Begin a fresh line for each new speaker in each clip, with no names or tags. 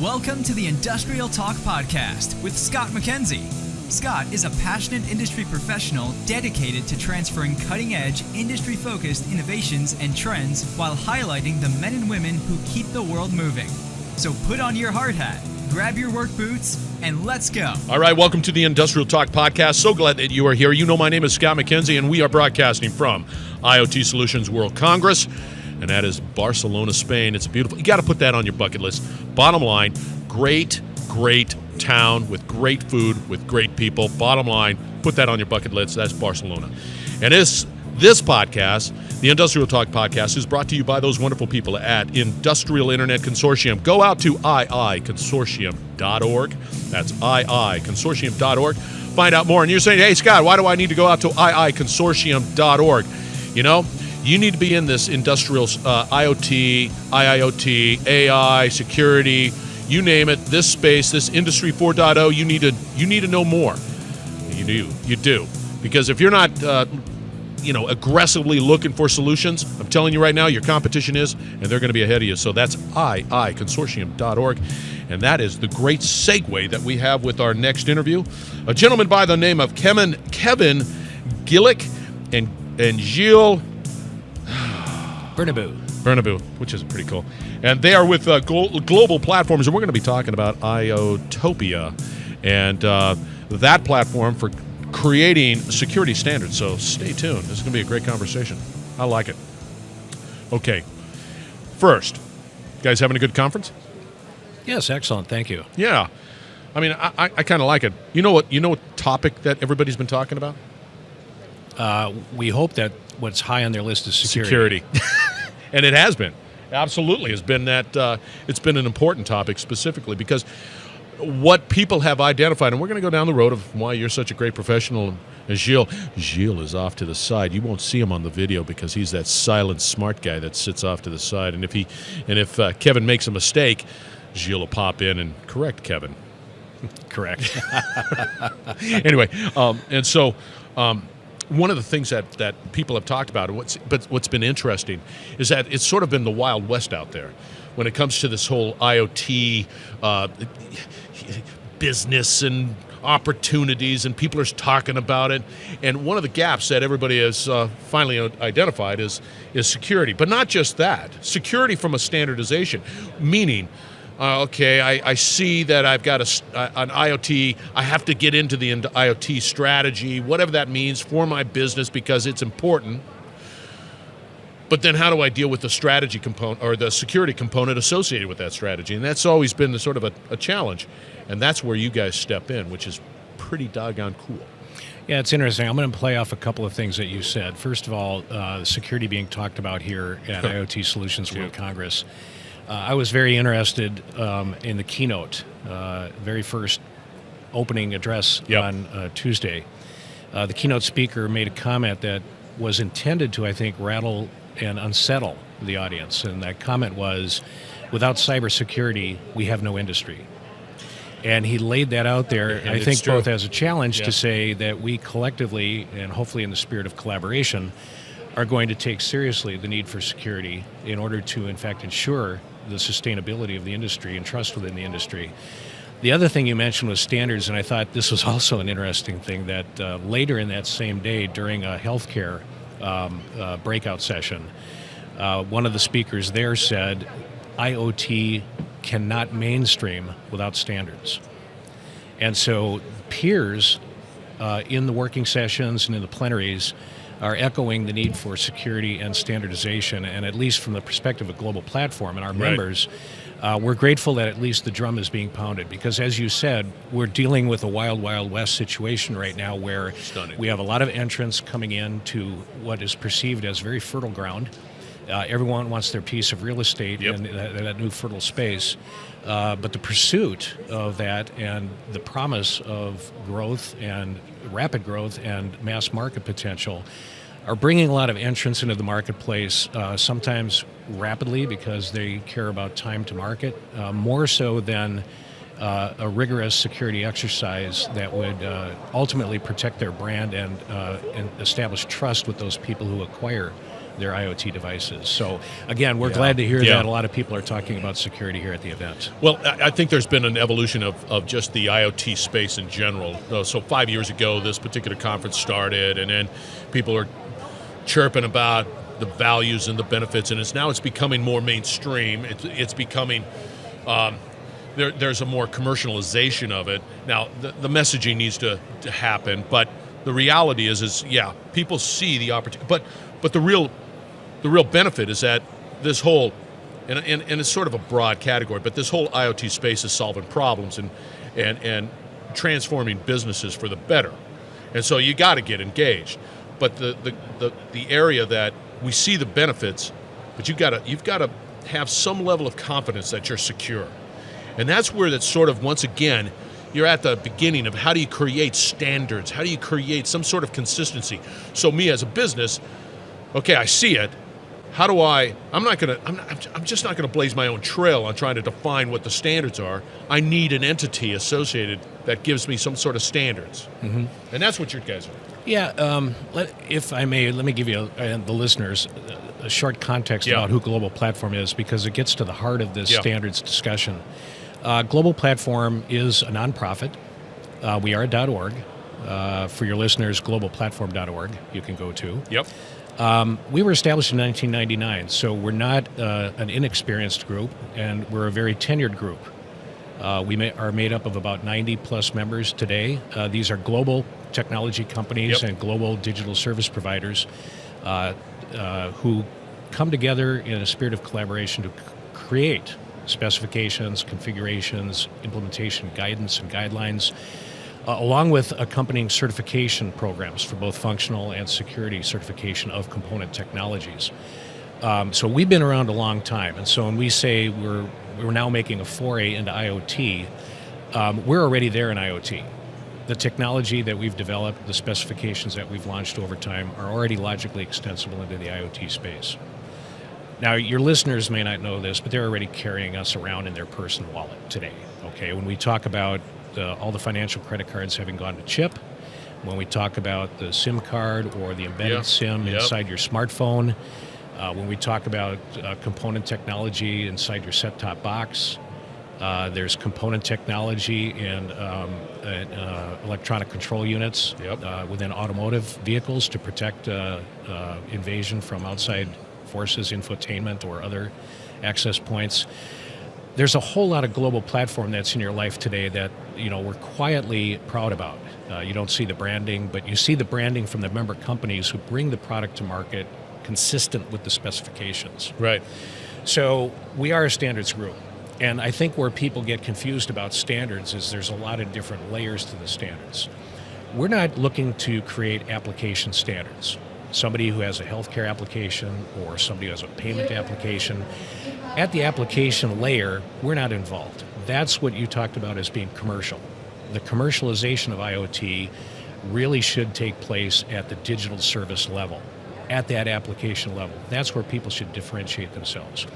Welcome to the Industrial Talk Podcast with Scott McKenzie. Scott is a passionate industry professional dedicated to transferring cutting-edge, industry-focused innovations and trends while highlighting the men and women who keep the world moving. So put on your hard hat, grab your work boots, and let's go.
All right, welcome to the Industrial Talk Podcast. So glad that you are here. You know my name is Scott McKenzie, and we are broadcasting from IoT Solutions World Congress, and that is Barcelona, Spain. It's beautiful. You got to put that on your bucket list. Bottom line, great town with great food, with great people. Bottom line, put that on your bucket list. That's Barcelona. And this podcast, the Industrial Talk Podcast, is brought to you by those wonderful people at Industrial Internet Consortium. Go out to iiconsortium.org. That's iiconsortium.org. Find out more. And you're saying, hey, Scott, why do I need to go out to iiconsortium.org? You know, you need to be in this industrial IoT, IIoT, AI, security, you name it, this space, this Industry 4.0, you need to know more. You do. Because if you're not aggressively looking for solutions, I'm telling you right now, your competition is, and they're going to be ahead of you. So that's iiconsortium.org. And that is the great segue that we have with our next interview. A gentleman by the name of Kevin Gillick and Gilles Bernabeu, which is pretty cool. And they are with GlobalPlatform, and we're going to be talking about IOTOPIA and that platform for creating security standards. So stay tuned. This is going to be a great conversation. I like it. Okay. First, guys having a good conference?
Yes, excellent. Thank you.
Yeah. I mean, I kind of like it. You know what topic that everybody's been talking about?
We hope that what's high on their list is security.
And it has been. Absolutely. It's been it's been an important topic specifically because what people have identified, and we're going to go down the road of why you're such a great professional as Gilles. Gilles is off to the side. You won't see him on the video because he's that silent, smart guy that sits off to the side. And if Kevin makes a mistake, Gilles will pop in and correct Kevin.
Correct.
Anyway, and so one of the things that people have talked about, what's been interesting, is that it's sort of been the Wild West out there when it comes to this whole IoT business and opportunities, and people are talking about it. And one of the gaps that everybody has finally identified is security. But not just that. Security from a standardization, meaning, I see that I've got an IoT, I have to get into the IoT strategy, whatever that means for my business because it's important. But then how do I deal with the strategy component or the security component associated with that strategy? And that's always been the sort of a challenge. And that's where you guys step in, which is pretty doggone cool.
Yeah, it's interesting. I'm going to play off a couple of things that you said. First of all, security being talked about here at IoT Solutions World Congress. I was very interested in the keynote, very first opening address on Tuesday. The keynote speaker made a comment that was intended to, I think, rattle and unsettle the audience. And that comment was, without cybersecurity, we have no industry. And he laid that out there, I think, true. Both as a challenge to say that we collectively, and hopefully in the spirit of collaboration, are going to take seriously the need for security in order to, in fact, ensure the sustainability of the industry and trust within the industry. The other thing you mentioned was standards, and I thought this was also an interesting thing that later in that same day during a healthcare breakout session, one of the speakers there said, IoT cannot mainstream without standards. And so peers in the working sessions and in the plenaries are echoing the need for security and standardization, and at least from the perspective of GlobalPlatform and our members, we're grateful that at least the drum is being pounded, because as you said, we're dealing with a wild, wild west situation right now where we have a lot of entrants coming into what is perceived as very fertile ground. Everyone wants their piece of real estate in that new fertile space. But the pursuit of that and the promise of growth and rapid growth and mass market potential are bringing a lot of entrants into the marketplace, sometimes rapidly because they care about time to market, more so than a rigorous security exercise that would ultimately protect their brand and establish trust with those people who acquire their IoT devices. So again, we're glad to hear that a lot of people are talking about security here at the event.
Well, I think there's been an evolution of just the IoT space in general. So 5 years ago, this particular conference started, and then people are chirping about the values and the benefits, and it's becoming more mainstream. It's becoming, there's a more commercialization of it. Now, the messaging needs to happen, but the reality is people see the opportunity, but the real benefit is that this whole, and it's sort of a broad category, but this whole IoT space is solving problems and transforming businesses for the better. And so you got to get engaged. But the area that we see the benefits, but you've got to have some level of confidence that you're secure. And that's where that's sort of, once again, you're at the beginning of how do you create standards? How do you create some sort of consistency? So me as a business, okay, I see it. How do I'm just not gonna blaze my own trail on trying to define what the standards are. I need an entity associated that gives me some sort of standards. Mm-hmm. And that's what your guys are.
Yeah, if I may, let me give you, the listeners, a short context about who GlobalPlatform is, because it gets to the heart of this standards discussion. GlobalPlatform is a nonprofit. We are a .org. For your listeners, globalplatform.org you can go to.
Yep.
We were established in 1999, so we're not an inexperienced group, and we're a very tenured group. We are made up of about 90 plus members today. These are global technology companies and global digital service providers who come together in a spirit of collaboration to create specifications, configurations, implementation guidance and guidelines, along with accompanying certification programs for both functional and security certification of component technologies. So we've been around a long time, and so when we say we're now making a foray into IoT, we're already there in IoT. The technology that we've developed, the specifications that we've launched over time are already logically extensible into the IoT space. Now, your listeners may not know this, but they're already carrying us around in their personal wallet today. Okay, when we talk about all the financial credit cards having gone to chip, when we talk about the SIM card or the embedded SIM inside your smartphone, when we talk about component technology inside your set-top box, there's component technology in electronic control units within automotive vehicles to protect invasion from outside forces, infotainment, or other access points. There's a whole lot of GlobalPlatform that's in your life today that we're quietly proud about. You don't see the branding, but you see the branding from the member companies who bring the product to market consistent with the specifications.
Right.
So we are a standards group. And I think where people get confused about standards is there's a lot of different layers to the standards. We're not looking to create application standards. Somebody who has a healthcare application or somebody who has a payment application, at the application layer, we're not involved. That's what you talked about as being commercial. The commercialization of IoT really should take place at the digital service level, at that application level. That's where people should differentiate themselves.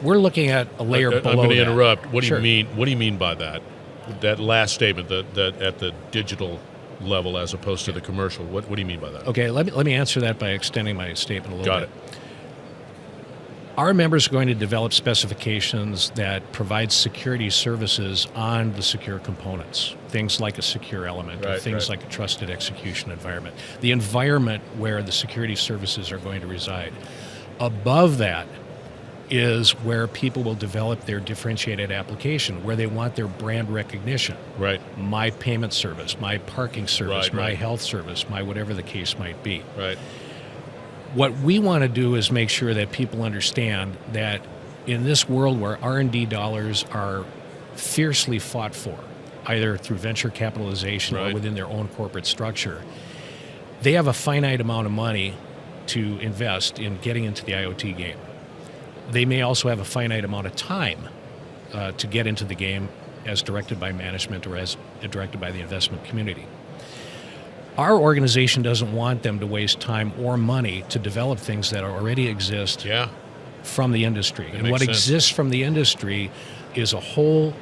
We're looking at a layer below that.
I'm going to interrupt. What do
Sure.
you mean? What do you mean by that? That last statement, that at the digital level as opposed to the commercial. What do you mean by that?
Okay, let me answer that by extending my statement a little bit.
Got it.
Our members are going to develop specifications that provide security services on the secure components, things like a secure element, or things like a trusted execution environment, the environment where the security services are going to reside. Above that is where people will develop their differentiated application, where they want their brand recognition.
Right.
My payment service, my parking service, my
right.
health service, my whatever the case might be.
Right.
What we want to do is make sure that people understand that in this world where R&D dollars are fiercely fought for, either through venture capitalization or within their own corporate structure, they have a finite amount of money to invest in getting into the IoT game. They may also have a finite amount of time to get into the game as directed by management or as directed by the investment community. Our organization doesn't want them to waste time or money to develop things that already exist from the industry. And what exists from the industry is a whole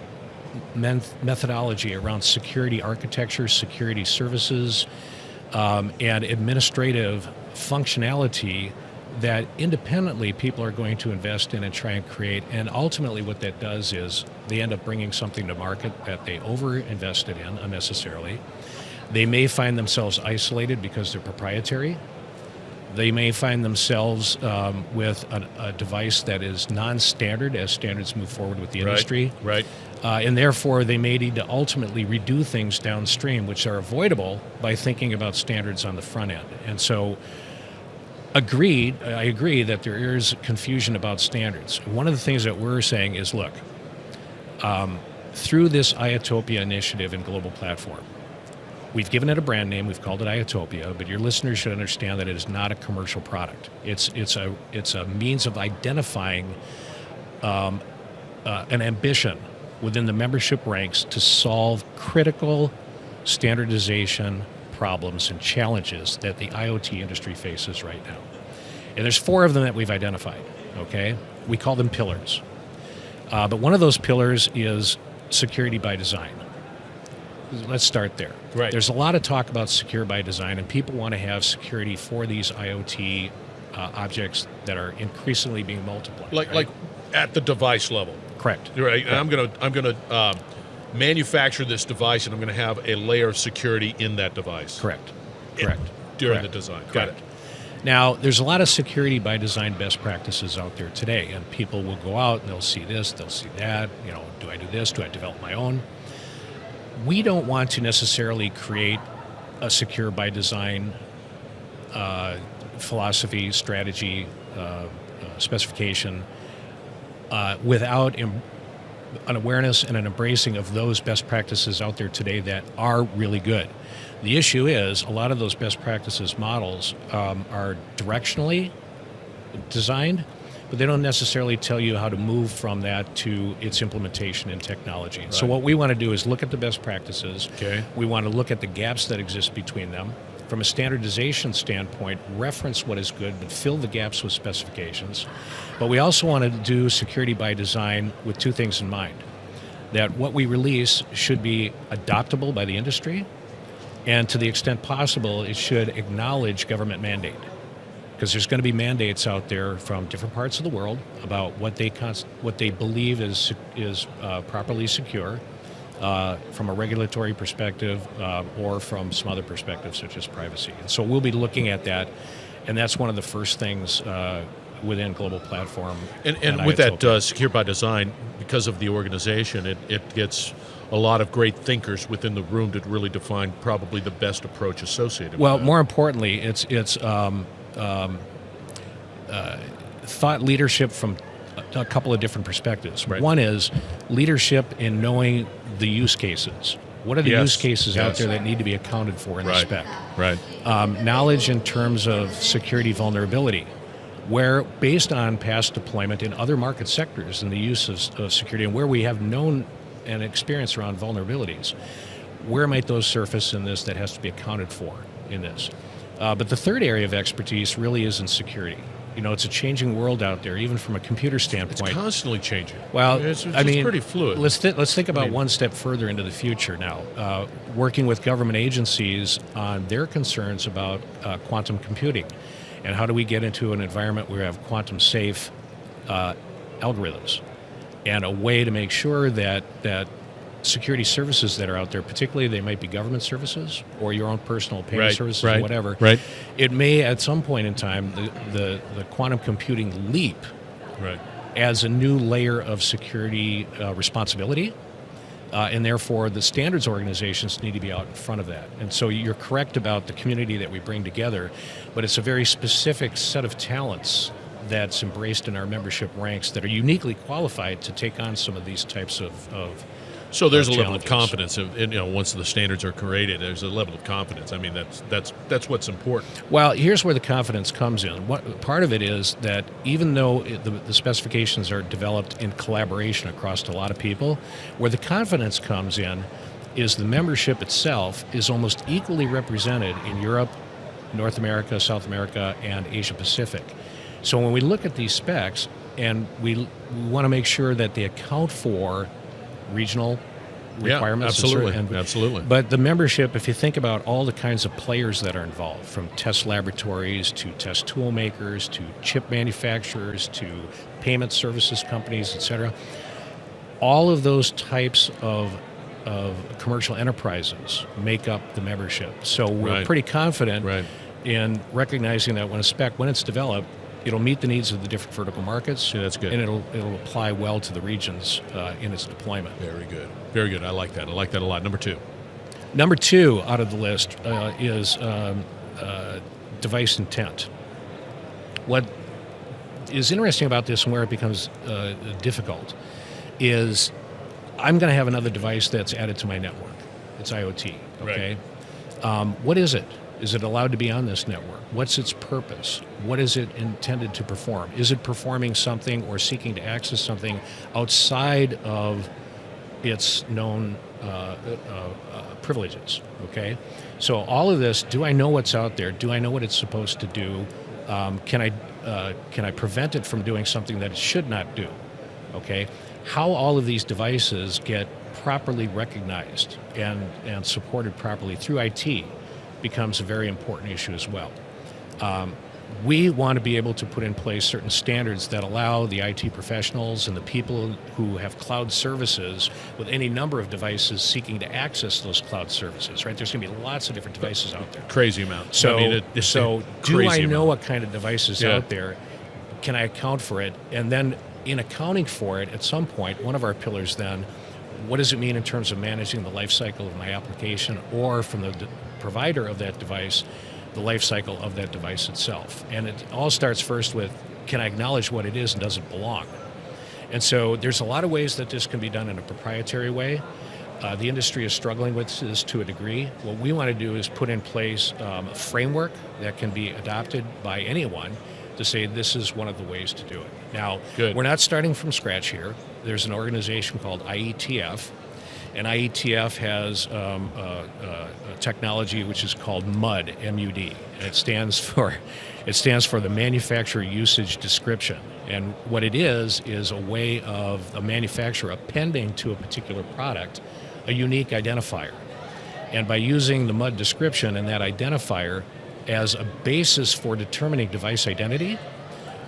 methodology around security architecture, security services, and administrative functionality that independently people are going to invest in and try and create. And ultimately what that does is they end up bringing something to market that they over-invested in unnecessarily. They may find themselves isolated because they're proprietary. They may find themselves with a device that is non-standard as standards move forward with the industry.
Right.
And therefore, they may need to ultimately redo things downstream, which are avoidable by thinking about standards on the front end. And so, I agree that there is confusion about standards. One of the things that we're saying is, look, through this IOTOPIA initiative and GlobalPlatform, we've given it a brand name. We've called it IOTOPIA, but your listeners should understand that it is not a commercial product. It's a means of identifying an ambition within the membership ranks to solve critical standardization problems and challenges that the IoT industry faces right now. And there's 4 of them that we've identified, okay? We call them pillars. But one of those pillars is security by design. Let's start there.
Right.
There's a lot of talk about secure by design, and people want to have security for these IoT objects that are increasingly being multiplied.
Like at the device level.
Correct.
Right.
Correct.
And I'm gonna manufacture this device, and I'm going to have a layer of security in that device.
Correct.
During the design. Got it.
Now, there's a lot of security by design best practices out there today, and people will go out and they'll see this, they'll see that. You know, do I do this? Do I develop my own? We don't want to necessarily create a secure by design philosophy, strategy, specification without an awareness and an embracing of those best practices out there today that are really good. The issue is a lot of those best practices models are directionally designed, but they don't necessarily tell you how to move from that to its implementation in technology. Right. So what we want to do is look at the best practices.
Okay.
We want to look at the gaps that exist between them. From a standardization standpoint, reference what is good, but fill the gaps with specifications. But we also want to do security by design with 2 things in mind. That what we release should be adoptable by the industry, and to the extent possible, it should acknowledge government mandate. Because there's going to be mandates out there from different parts of the world about what they believe is properly secure. From a regulatory perspective or from some other perspectives such as privacy. And so we'll be looking at that, and that's one of the first things within GlobalPlatform.
And with that secure by design, because of the organization, it gets a lot of great thinkers within the room to really define probably the best approach associated with that.
Well, more importantly, it's thought leadership from a couple of different perspectives.
Right.
One is leadership in knowing the use cases. What are the use cases out there that need to be accounted for in the spec?
Right.
Knowledge in terms of security vulnerability, where based on past deployment in other market sectors and the use of security and where we have known and experience around vulnerabilities, where might those surface in this that has to be accounted for in this? But the third area of expertise really is in security. You know, it's a changing world out there, even from a computer standpoint.
It's constantly changing.
Well,
it's pretty fluid.
Let's think about one step further into the future now. Working with government agencies on their concerns about quantum computing, and how do we get into an environment where we have quantum safe algorithms, and a way to make sure that security services that are out there, particularly they might be government services or your own personal payment services or whatever.
Right.
It may at some point in time the quantum computing leap as a new layer of security responsibility, and therefore the standards organizations need to be out in front of that. And so you're correct about the community that we bring together, but it's a very specific set of talents that's embraced in our membership ranks that are uniquely qualified to take on some of these types of
So there's a level
challenges.
of confidence, once the standards are created, there's a level of confidence. I mean, that's what's important.
Well, here's where the confidence comes in. Part of it is that even though the specifications are developed in collaboration across a lot of people, where the confidence comes in is the membership itself is almost equally represented in Europe, North America, South America, and Asia Pacific. So when we look at these specs, and we want to make sure that they account for regional requirements.
Absolutely.
But the membership, if you think about all the kinds of players that are involved, from test laboratories to test tool makers to chip manufacturers to payment services companies, et cetera, all of those types of commercial enterprises make up the membership. So we're pretty confident in recognizing that when a spec, when it's developed, it'll meet the needs of the different vertical markets.
Yeah, that's good.
And it'll apply well to the regions in its deployment.
Very good. Very good. I like that. I like that a lot. Number two
out of the list is device intent. What is interesting about this and where it becomes difficult is I'm going to have another device that's added to my network. It's IoT, okay? What is it? Is it allowed to be on this network? What's its purpose? What is it intended to perform? Is it performing something or seeking to access something outside of its known privileges, okay? So all of this, do I know what's out there? Do I know what it's supposed to do? Can I prevent it from doing something that it should not do, okay? How all of these devices get properly recognized and supported properly through IT becomes a very important issue as well. We want to be able to put in place certain standards that allow the IT professionals and the people who have cloud services with any number of devices seeking to access those cloud services, right? There's going to be lots of different devices out there.
Crazy amount.
So, do I know
amount.
what kind of devices out there? Can I account for it? And then in accounting for it, at some point, one of our pillars then, what does it mean in terms of managing the life cycle of my application, or from the provider of that device, the life cycle of that device itself? And it all starts first with, can I acknowledge what it is and does it belong? And so there's a lot of ways that this can be done in a proprietary way. The industry is struggling with this to a degree. What we want to do is put in place a framework that can be adopted by anyone to say this is one of the ways to do it. Now, we're not starting from scratch here. There's an organization called IETF, and IETF has a technology which is called MUD, M-U-D, and it stands for the Manufacturer Usage Description. And what it is a way of a manufacturer appending to a particular product a unique identifier. And by using the MUD description and that identifier as a basis for determining device identity,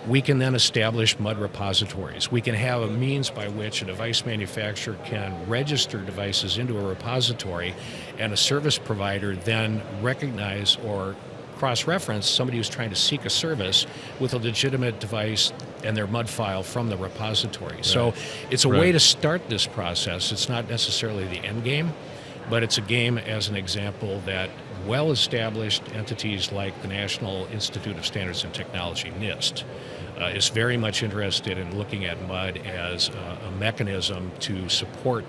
we can then establish MUD repositories. We can have a means by which a device manufacturer can register devices into a repository, and a service provider then recognize or cross-reference somebody who's trying to seek a service with a legitimate device and their MUD file from the repository. Right. So it's a way to start this process. It's not necessarily the end game, but it's a game as an example that well-established entities like the National Institute of Standards and Technology, NIST, is very much interested in looking at MUD as a mechanism to support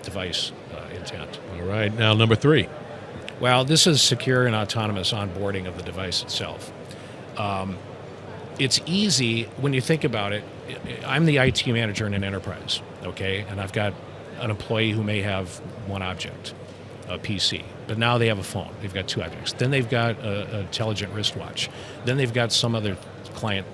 device intent.
All right, now number 3.
Well, this is secure and autonomous onboarding of the device itself. It's easy when you think about it. I'm the IT manager in an enterprise, okay, and I've got an employee who may have one object, a PC, but now they have a phone. They've got 2 objects. Then they've got an intelligent wristwatch. Then they've got some other client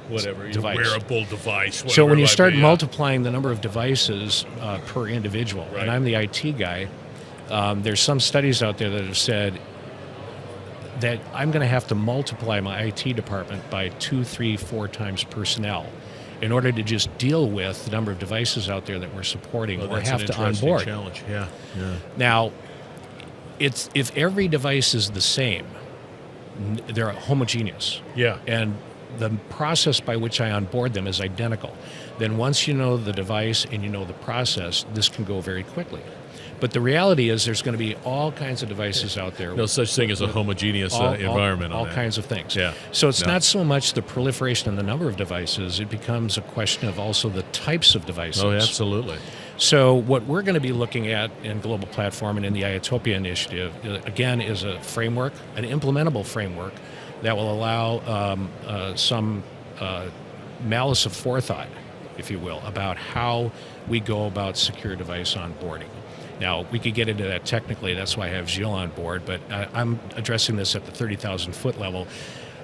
device.
Wearable device.
So when you start multiplying the number of devices per individual, and I'm the IT guy, there's some studies out there that have said that I'm going to have to multiply my IT department by 2, 3, 4 times personnel in order to just deal with the number of devices out there that we're supporting or have to onboard.
Challenge. Yeah.
Now, if every device is the same, they're homogeneous.
Yeah.
And the process by which I onboard them is identical. Then once you know the device and you know the process, this can go very quickly. But the reality is there's going to be all kinds of devices out there.
No such thing as a homogeneous environment.
All kinds of things.
Yeah.
So it's not so much the proliferation and the number of devices, it becomes a question of also the types of devices.
Oh, absolutely.
So what we're going to be looking at in GlobalPlatform and in the IOTopia initiative, again, is a framework, an implementable framework that will allow some malice of forethought, if you will, about how we go about secure device onboarding. Now, we could get into that technically, that's why I have Gilles on board, but I'm addressing this at the 30,000-foot level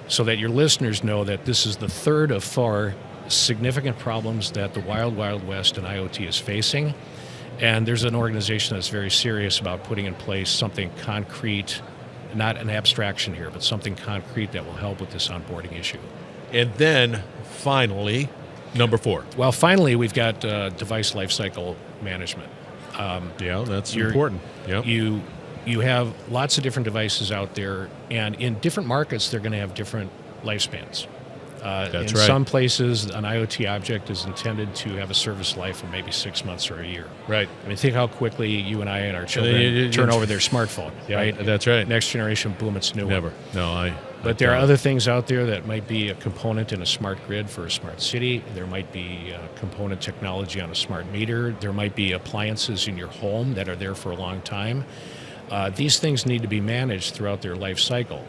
so that your listeners know that this is the third of 4 significant problems that the wild, wild west and IoT is facing. And there's an organization that's very serious about putting in place something concrete, not an abstraction here, but something concrete that will help with this onboarding issue.
And then, finally, number 4.
Well, finally, we've got device lifecycle management.
Yeah, that's important. Yep.
You have lots of different devices out there, and in different markets, they're going to have different lifespans.
That's
in
right.
some places, an IoT object is intended to have a service life of maybe 6 months or a year.
Right.
I mean, think how quickly you and I and our children turn over their smartphone.
Yeah,
right?
that's right.
Next generation, boom, it's new.
Never. No,
But there are other things out there that might be a component in a smart grid for a smart city. There might be a component technology on a smart meter. There might be appliances in your home that are there for a long time. These things need to be managed throughout their life cycle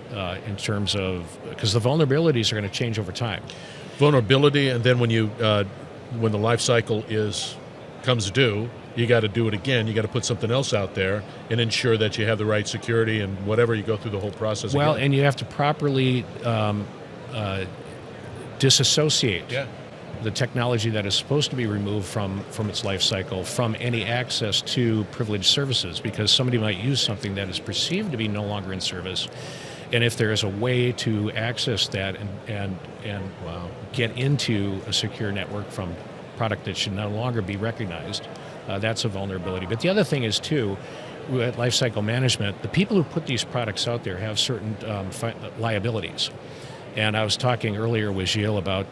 in terms of, because the vulnerabilities are going to change over time.
Vulnerability, and then when the life cycle comes due, you got to do it again. You got to put something else out there and ensure that you have the right security and whatever. You go through the whole process.
Well,
again.
and you have to properly disassociate the technology that is supposed to be removed from its life cycle from any access to privileged services, because somebody might use something that is perceived to be no longer in service. And if there is a way to access that and get into a secure network from product that should no longer be recognized, that's a vulnerability. But the other thing is, too, at lifecycle management, the people who put these products out there have certain liabilities. And I was talking earlier with Gilles about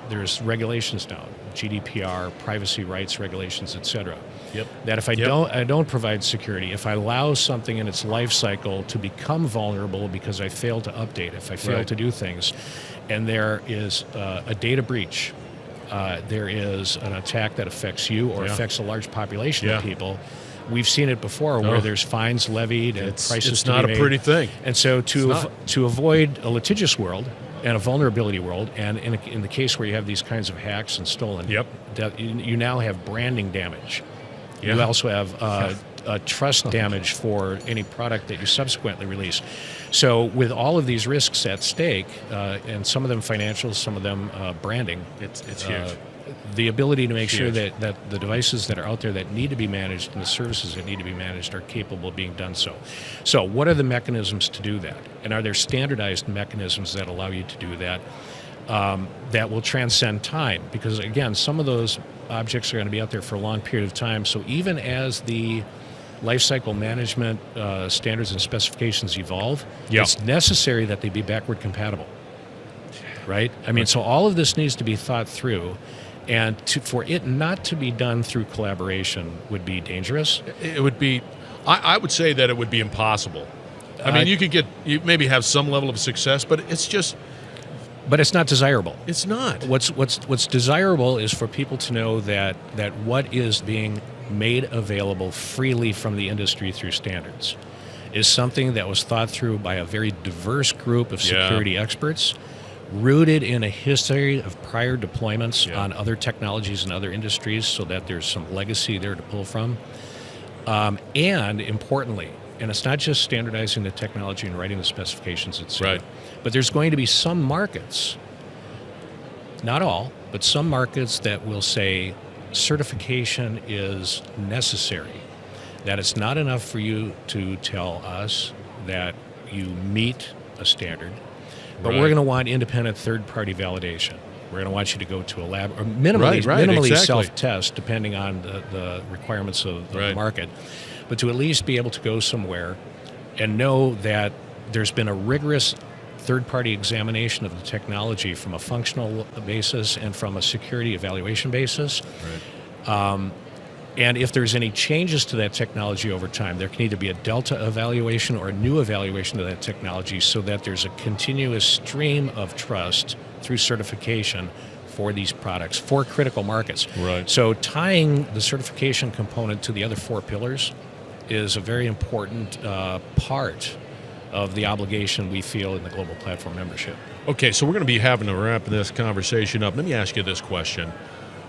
there's regulations now, GDPR, privacy rights regulations, et cetera.
Yep.
That if I don't provide security, if I allow something in its life cycle to become vulnerable because I fail to update, if I fail to do things, and there is a data breach, there is an attack that affects you or affects a large population of people. We've seen it before where there's fines levied and prices
it's
to be
not
made.
a pretty thing.
And so to avoid a litigious world and a vulnerability world, and in the case where you have these kinds of hacks and stolen, you now have branding damage. You also have trust damage for any product that you subsequently release. So with all of these risks at stake, and some of them financial, some of them branding,
It's huge.
The ability to make sure that the devices that are out there that need to be managed and the services that need to be managed are capable of being done so. So what are the mechanisms to do that? And are there standardized mechanisms that allow you to do that that will transcend time? Because again, some of those objects are going to be out there for a long period of time. So even as the lifecycle management standards and specifications evolve, it's necessary that they be backward compatible. Right? I mean, so all of this needs to be thought through. And for it not to be done through collaboration would be dangerous.
It would be, I would say that it would be impossible. I mean, you maybe have some level of success, but it's just...
But it's not desirable.
It's not.
What's desirable is for people to know that what is being made available freely from the industry through standards is something that was thought through by a very diverse group of security experts, rooted in a history of prior deployments on other technologies and other industries, so that there's some legacy there to pull from. And importantly, and it's not just standardizing the technology and writing the specifications, etc. But there's going to be some markets, not all, but some markets that will say certification is necessary. That it's not enough for you to tell us that you meet a standard, but we're going to want independent third-party validation. We're going to want you to go to a lab or minimally self-test, depending on the requirements of the market, but to at least be able to go somewhere and know that there's been a rigorous third-party examination of the technology from a functional basis and from a security evaluation basis. And if there's any changes to that technology over time, there can either be a delta evaluation or a new evaluation of that technology, so that there's a continuous stream of trust through certification for these products, for critical markets. So tying the certification component to the other 4 pillars is a very important part of the obligation we feel in the Global Platform membership.
Okay, so we're going to be having to wrap this conversation up. Let me ask you this question.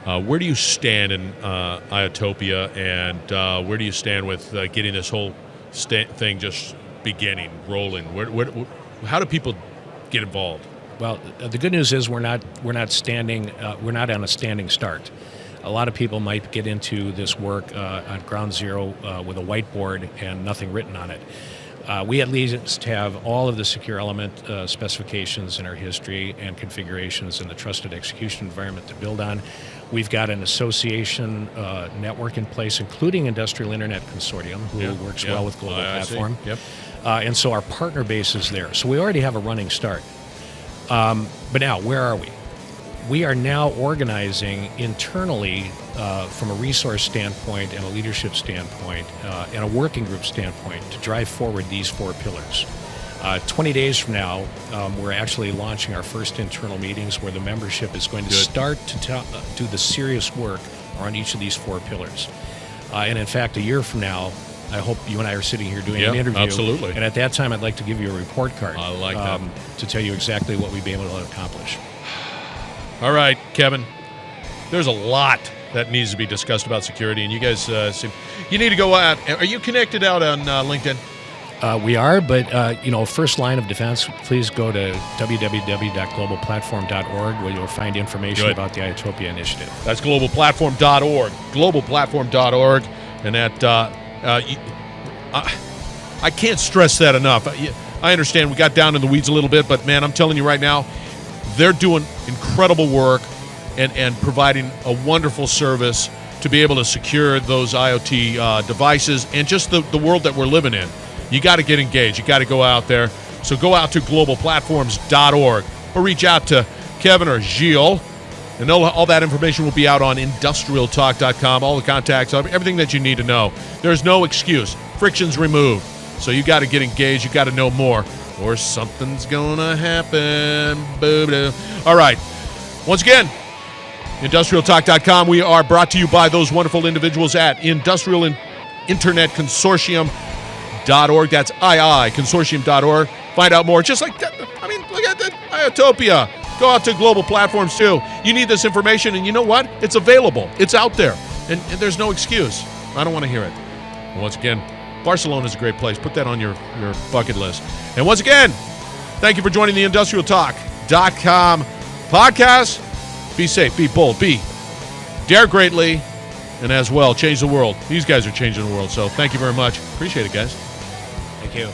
Where do you stand in IOTOPIA, and where do you stand with getting this whole thing just beginning, rolling? How do people get involved?
Well, the good news is we're not on a standing start. A lot of people might get into this work at ground zero with a whiteboard and nothing written on it. We at least have all of the secure element specifications in our history and configurations in the trusted execution environment to build on. We've got an association network in place, including Industrial Internet Consortium, who works well with GlobalPlatform.
Yep.
And so our partner base is there. So we already have a running start. But now, where are we? We are now organizing internally from a resource standpoint and a leadership standpoint and a working group standpoint to drive forward these 4 pillars. 20 days from now, we're actually launching our first internal meetings where the membership is going to start to do the serious work on each of these 4 pillars. And in fact, a year from now, I hope you and I are sitting here doing an interview.
Absolutely.
And at that time, I'd like to give you a report card.
I like that.
To tell you exactly what we've been able to accomplish.
All right, Kevin. There's a lot that needs to be discussed about security, and you guys you need to go out. Are you connected out on LinkedIn?
We are, but first line of defense, please go to www.globalplatform.org where you'll find information about the IOTOPIA initiative.
That's globalplatform.org. Globalplatform.org. And that, I can't stress that enough. I understand we got down in the weeds a little bit, but man, I'm telling you right now, they're doing incredible work and providing a wonderful service to be able to secure those IoT devices and just the world that we're living in. You got to get engaged. You got to go out there. So go out to globalplatforms.org or reach out to Kevin or Gilles, and all that information will be out on industrialtalk.com, all the contacts, everything that you need to know. There's no excuse. Friction's removed. So you got to get engaged. You got to know more, or something's going to happen. Boo-boo. All right. Once again, industrialtalk.com. We are brought to you by those wonderful individuals at Industrial Internet Consortium.org. That's IIconsortium.org. Find out more. Just like that. I mean, look at that. IOTOPIA. Go out to Global Platforms too. You need this information, and you know what? It's available. It's out there. And there's no excuse. I don't want to hear it. And once again, Barcelona is a great place. Put that on your bucket list. And once again, thank you for joining the IndustrialTalk.com podcast. Be safe, be bold, dare greatly, and as well, change the world. These guys are changing the world, so thank you very much. Appreciate it, guys.
Thank you.